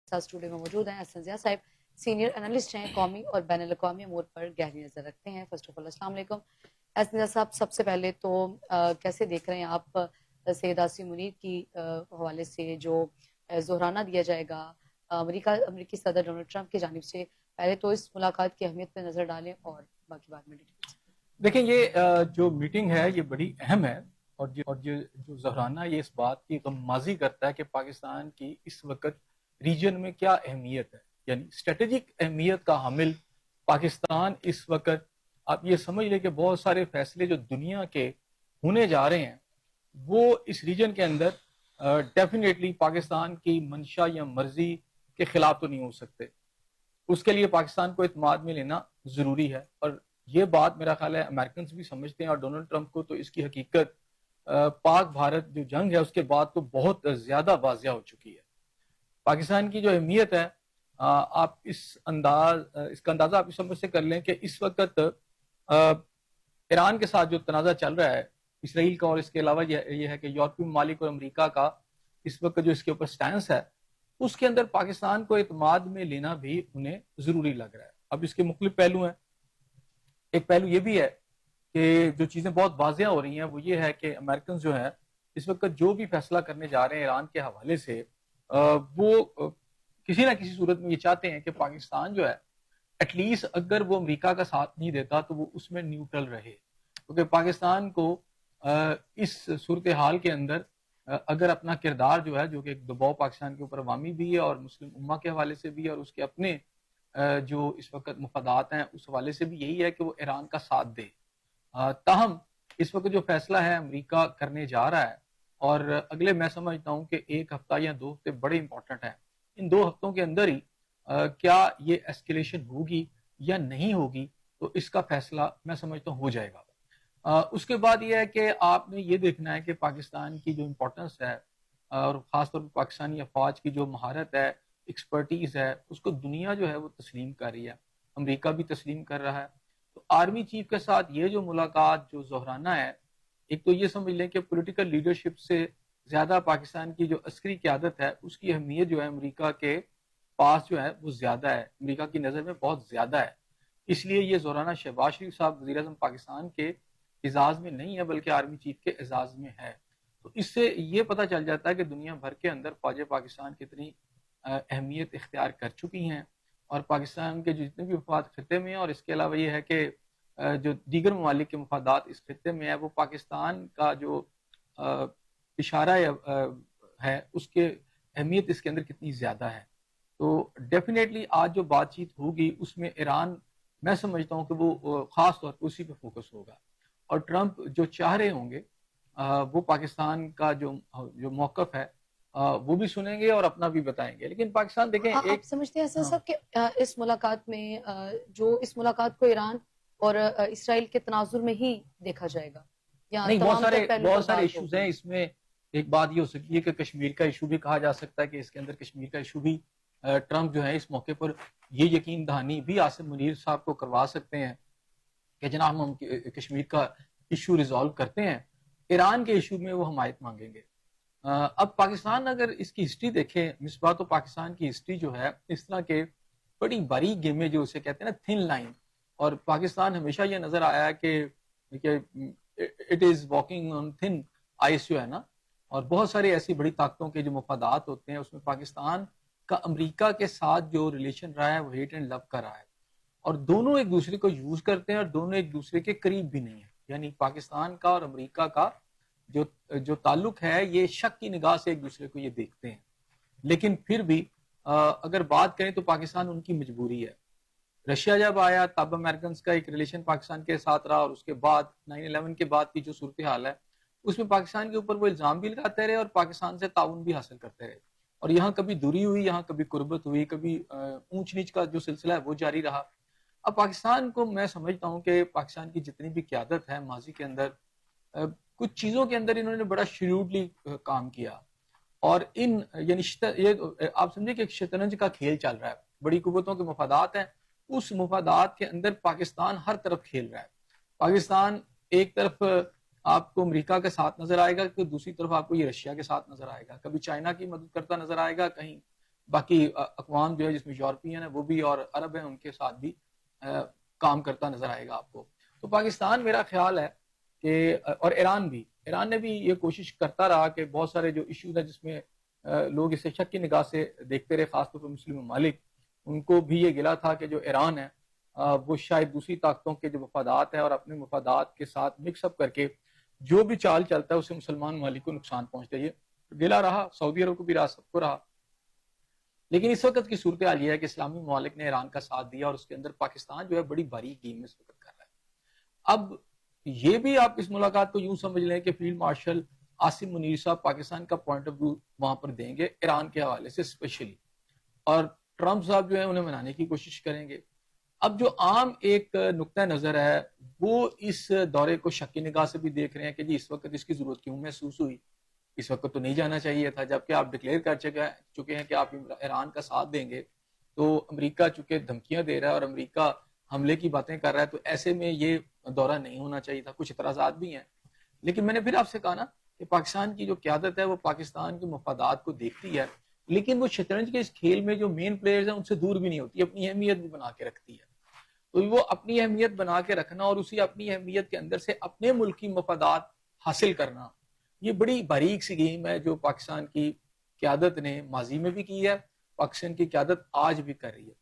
ساتھ اسٹوڈیو میں موجود ہیں احسن ضیاء صاحب، سینئر انالسٹ ہیں، قومی اور بین الاقوامی امور پر گہری نظر رکھتے ہیں۔ فرسٹ آف آل السلام علیکم احسن ضیاء صاحب، سب سے پہلے تو کیسے دیکھ رہے ہیں آپ سید عاصم منیر کی حوالے سے جو ظہرانہ دیا جائے گا امریکی صدر ڈونلڈ ٹرمپ کی جانب سے؟ پہلے تو اس ملاقات کی اہمیت پہ نظر ڈالیں اور باقی بعد میں ڈیٹیلز۔ دیکھیں، یہ جو میٹنگ ہے یہ بڑی اہم ہے، اور جو ظہرانہ یہ اس بات کی غمازی کرتا ہے کہ پاکستان کی اس وقت ریجن میں کیا اہمیت ہے، یعنی اسٹریٹجک اہمیت کا حامل پاکستان اس وقت۔ آپ یہ سمجھ لیں کہ بہت سارے فیصلے جو دنیا کے ہونے جا رہے ہیں وہ اس ریجن کے اندر ڈیفینیٹلی پاکستان کی منشا یا مرضی کے خلاف تو نہیں ہو سکتے۔ اس کے لیے پاکستان کو اعتماد میں لینا ضروری ہے، اور یہ بات میرا خیال ہے امریکنز بھی سمجھتے ہیں، اور ڈونلڈ ٹرمپ کو تو اس کی حقیقت پاک بھارت جو جنگ ہے اس کے بعد تو بہت زیادہ واضح ہو چکی ہے۔ پاکستان کی جو اہمیت ہے، آپ اس کا اندازہ آپ اس سمجھ سے کر لیں کہ اس وقت ایران کے ساتھ جو تنازع چل رہا ہے اسرائیل کا، اور اس کے علاوہ یہ ہے کہ یورپی ممالک اور امریکہ کا اس وقت جو اس کے اوپر سٹینس ہے، اس کے اندر پاکستان کو اعتماد میں لینا بھی انہیں ضروری لگ رہا ہے۔ اب اس کے مختلف پہلو ہیں۔ ایک پہلو یہ بھی ہے کہ جو چیزیں بہت واضح ہو رہی ہیں وہ یہ ہے کہ امریکنز جو ہیں اس وقت جو بھی فیصلہ کرنے جا رہے ہیں ایران کے حوالے سے، وہ کسی نہ کسی صورت میں یہ چاہتے ہیں کہ پاکستان جو ہے ایٹ لیسٹ اگر وہ امریکہ کا ساتھ نہیں دیتا تو وہ اس میں نیوٹرل رہے، کیونکہ پاکستان کو اس صورتحال کے اندر اگر اپنا کردار جو ہے، جو کہ ایک دباؤ پاکستان کے اوپر عوامی بھی ہے اور مسلم امہ کے حوالے سے بھی ہے، اور اس کے اپنے جو اس وقت مفادات ہیں اس حوالے سے بھی یہی ہے کہ وہ ایران کا ساتھ دے۔ تاہم اس وقت جو فیصلہ ہے امریکہ کرنے جا رہا ہے، اور اگلے میں سمجھتا ہوں کہ ایک ہفتہ یا 2 ہفتے بڑے امپورٹنٹ ہیں، ان 2 ہفتوں کے اندر ہی کیا یہ ایسکیلیشن ہوگی یا نہیں ہوگی، تو اس کا فیصلہ میں سمجھتا ہوں ہو جائے گا۔ اس کے بعد یہ ہے کہ آپ نے یہ دیکھنا ہے کہ پاکستان کی جو امپورٹنس ہے، اور خاص طور پر پاکستانی افواج کی جو مہارت ہے، ایکسپرٹیز ہے، اس کو دنیا جو ہے وہ تسلیم کر رہی ہے، امریکہ بھی تسلیم کر رہا ہے۔ تو آرمی چیف کے ساتھ یہ جو ملاقات جو ظہرانہ ہے، ایک تو یہ سمجھ لیں کہ پولیٹیکل لیڈرشپ سے زیادہ پاکستان کی جو عسکری قیادت ہے اس کی اہمیت جو ہے امریکہ کے پاس جو ہے وہ زیادہ ہے، امریکہ کی نظر میں بہت زیادہ ہے۔ اس لیے یہ ظہرانہ شہباز شریف صاحب وزیر اعظم پاکستان کے اعزاز میں نہیں ہے بلکہ آرمی چیف کے اعزاز میں ہے۔ تو اس سے یہ پتہ چل جاتا ہے کہ دنیا بھر کے اندر فوج پاکستان کتنی اہمیت اختیار کر چکی ہیں، اور پاکستان کے جو جتنے بھی مفاد خطے میں ہیں، اور اس کے علاوہ یہ ہے کہ جو دیگر ممالک کے مفادات اس خطے میں ہے، وہ پاکستان کا جو اشارہ ہے اس کے اہمیت اس کے اندر کتنی زیادہ ہے۔ تو ڈیفینیٹلی آج جو بات چیت ہوگی اس میں ایران، میں سمجھتا ہوں کہ وہ خاص طور پر اسی پہ فوکس ہوگا، اور ٹرمپ جو چاہ رہے ہوں گے وہ پاکستان کا جو موقف ہے وہ بھی سنیں گے اور اپنا بھی بتائیں گے۔ لیکن پاکستان دیکھیں، آپ سمجھتے ہیں حسن صاحب کہ اس ملاقات میں اس ملاقات کو ایران اور اسرائیل کے تناظر میں ہی دیکھا جائے گا، یا نہیں، بہت سارے ایشوز ایشوز ہیں اس میں۔ ایک بات یہ ہو سکتی ہے کہ کشمیر کا ایشو بھی کہا جا سکتا ہے کہ اس کے اندر کشمیر کا ایشو بھی ٹرمپ جو ہے اس موقع پر یہ یقین دہانی بھی عاصم منیر صاحب کو کروا سکتے ہیں کہ جناب ہم کشمیر کا ایشو ریزالو کرتے ہیں، ایران کے ایشو میں وہ حمایت مانگیں گے۔ اب پاکستان اگر اس کی ہسٹری دیکھیں، مصباح، تو پاکستان کی ہسٹری جو ہے اس طرح کے بڑی باریک گیمیں جو اسے کہتے ہیں نا، تھن لائن، اور پاکستان ہمیشہ یہ نظر آیا ہے کہ it is walking on thin ice جو ہے نا، اور بہت ساری ایسی بڑی طاقتوں کے جو مفادات ہوتے ہیں اس میں پاکستان کا امریکہ کے ساتھ جو ریلیشن رہا ہے وہ ہیٹ اینڈ لو کا رہا ہے، اور دونوں ایک دوسرے کو یوز کرتے ہیں اور دونوں ایک دوسرے کے قریب بھی نہیں ہیں۔ یعنی پاکستان کا اور امریکہ کا جو تعلق ہے یہ شک کی نگاہ سے ایک دوسرے کو یہ دیکھتے ہیں، لیکن پھر بھی اگر بات کریں تو پاکستان ان کی مجبوری ہے۔ رشیا جب آیا تب امریکنز کا ایک ریلیشن پاکستان کے ساتھ رہا، اور اس کے بعد 9/11 کے بعد کی جو صورتحال ہے اس میں پاکستان کے اوپر وہ الزام بھی لگاتے رہے اور پاکستان سے تعاون بھی حاصل کرتے رہے، اور یہاں کبھی دوری ہوئی، یہاں کبھی قربت ہوئی، کبھی اونچ نیچ کا جو سلسلہ ہے وہ جاری رہا۔ اب پاکستان کو میں سمجھتا ہوں کہ پاکستان کی جتنی بھی قیادت ہے ماضی کے اندر کچھ چیزوں کے اندر انہوں نے بڑا شریوڈلی کام کیا، اور یعنی آپ سمجھے کہ ایک شطرنج کا کھیل چل رہا ہے، بڑی قوتوں کے مفادات ہیں، اس مفادات کے اندر پاکستان ہر طرف کھیل رہا ہے۔ پاکستان ایک طرف آپ کو امریکہ کے ساتھ نظر آئے گا، کہ دوسری طرف آپ کو یہ رشیا کے ساتھ نظر آئے گا، کبھی چائنا کی مدد کرتا نظر آئے گا، کہیں باقی اقوام جو ہے جس میں یورپین ہے وہ بھی اور عرب ہیں ان کے ساتھ بھی کام کرتا نظر آئے گا آپ کو. تو پاکستان میرا خیال ہے کہ اور ایران نے بھی یہ کوشش کرتا رہا کہ بہت سارے جو ایشوز ہیں جس میں لوگ اسے شک کی نگاہ سے دیکھتے رہے، خاص طور پر مسلم ممالک، ان کو بھی یہ گلا تھا کہ جو ایران ہے وہ شاید دوسری طاقتوں کے جو مفادات ہیں اور اپنے مفادات کے ساتھ مکس اپ کر کے جو بھی چال چلتا ہے اسے مسلمان ممالک کو نقصان پہنچتا ہے. یہ گلا رہا، سعودی عرب کو بھی رہا، سب کو رہا. لیکن اس وقت کی صورتحال یہ ہے کہ اسلامی ممالک نے ایران کا ساتھ دیا اور اس کے اندر پاکستان جو ہے بڑی باریک گیم میں اس وقت کر رہا ہے. اب یہ بھی آپ اس ملاقات کو یوں سمجھ لیں کہ فیلڈ مارشل عاصم منیر صاحب پاکستان کا پوائنٹ آف ویو وہاں پر دیں گے ایران کے حوالے سے اسپیشلی، اور ٹرمپ صاحب جو ہے انہیں منانے کی کوشش کریں گے. اب جو عام ایک نقطہ نظر ہے وہ اس دورے کو شک کی نگاہ سے بھی دیکھ رہے ہیں کہ جی اس وقت اس کی ضرورت کیوں محسوس ہوئی، اس وقت تو نہیں جانا چاہیے تھا. جبکہ آپ ڈکلیئر کر چکے ہیں کہ آپ ایران کا ساتھ دیں گے، تو امریکہ چونکہ دھمکیاں دے رہا ہے اور امریکہ حملے کی باتیں کر رہا ہے، تو ایسے میں یہ دورہ نہیں ہونا چاہیے تھا. کچھ اعتراضات بھی ہیں، لیکن میں نے پھر آپ سے کہا نا کہ پاکستان کی جو قیادت ہے وہ پاکستان کے مفادات کو دیکھتی ہے، لیکن وہ شطرنج کے اس کھیل میں جو مین پلیئرز ہیں ان سے دور بھی نہیں ہوتی، اپنی اہمیت بھی بنا کے رکھتی ہے. تو وہ اپنی اہمیت بنا کے رکھنا اور اسی اپنی اہمیت کے اندر سے اپنے ملک کی مفادات حاصل کرنا، یہ بڑی باریک سی گیم ہے جو پاکستان کی قیادت نے ماضی میں بھی کی ہے، پاکستان کی قیادت آج بھی کر رہی ہے.